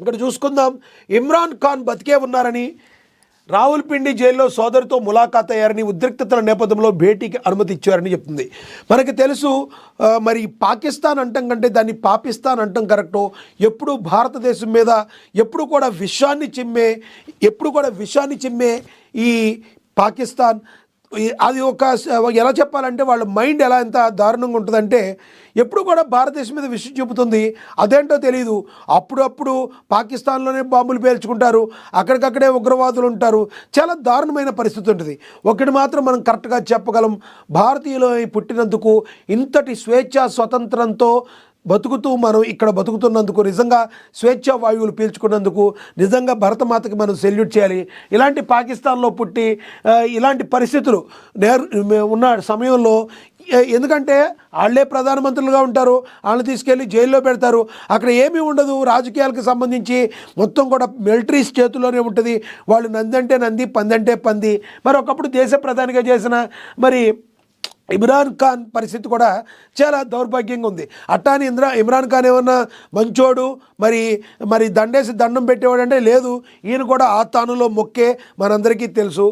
ఇక్కడ చూసుకుందాం. ఇమ్రాన్ ఖాన్ బతికే ఉన్నారని, రావుల్పిండి జైల్లో సోదరితో ములాఖాత్ అయ్యారని, ఉద్రిక్తతల నేపథ్యంలో భేటీకి అనుమతి ఇచ్చారని చెప్తుంది. మనకి తెలుసు మరి పాకిస్తాన్ అంటాం కంటే దాన్ని పాకిస్తాన్ అంటాం కరెక్టు. ఎప్పుడు భారతదేశం మీద ఎప్పుడు కూడా విషాన్ని చిమ్మే ఈ పాకిస్తాన్ అది ఎలా చెప్పాలంటే వాళ్ళ మైండ్ ఎంత దారుణంగా ఉంటుందంటే ఎప్పుడు కూడా భారతదేశం మీద విషయం చూపుతుంది. అదేంటో తెలియదు. అప్పుడప్పుడు పాకిస్తాన్లోనే బాంబులు పేల్చుకుంటారు, అక్కడికక్కడే ఉగ్రవాదులు ఉంటారు. చాలా దారుణమైన పరిస్థితి ఉంటుంది. ఒకటి మాత్రం మనం కరెక్ట్గా చెప్పగలం, భారతీయులు పుట్టినందుకు, ఇంతటి స్వేచ్ఛా స్వతంత్రంతో బతుకుతూ మనం ఇక్కడ బతుకుతున్నందుకు, నిజంగా స్వేచ్ఛా వాయువులు పీల్చుకున్నందుకు నిజంగా భరతమాతకి మనం సెల్యూట్ చేయాలి. ఇలాంటి పాకిస్తాన్లో పుట్టి ఇలాంటి పరిస్థితులు ఉన్న సమయంలో, ఎందుకంటే వాళ్ళే ప్రధానమంత్రులుగా ఉంటారు, వాళ్ళని తీసుకెళ్ళి జైల్లో పెడతారు. అక్కడ ఏమీ ఉండదు, రాజకీయాలకు సంబంధించి మొత్తం కూడా మిలిటరీస్ చేతుల్లోనే ఉంటుంది. వాళ్ళు నందంటే నంది, పందంటే పంది. మరి ఒకప్పుడు దేశ ప్రధానిగా చేసిన మరి ఇమ్రాన్ ఖాన్ పరిస్థితి కూడా చాలా దౌర్భాగ్యంగా ఉంది. అట్టాని ఇమ్రాన్ ఖాన్ ఏమన్నా మంచోడు, మరి దండేసి దండం పెట్టేవాడు అంటే లేదు. ఈయన కూడా ఆ తానులో మొక్కే మనందరికీ తెలుసు.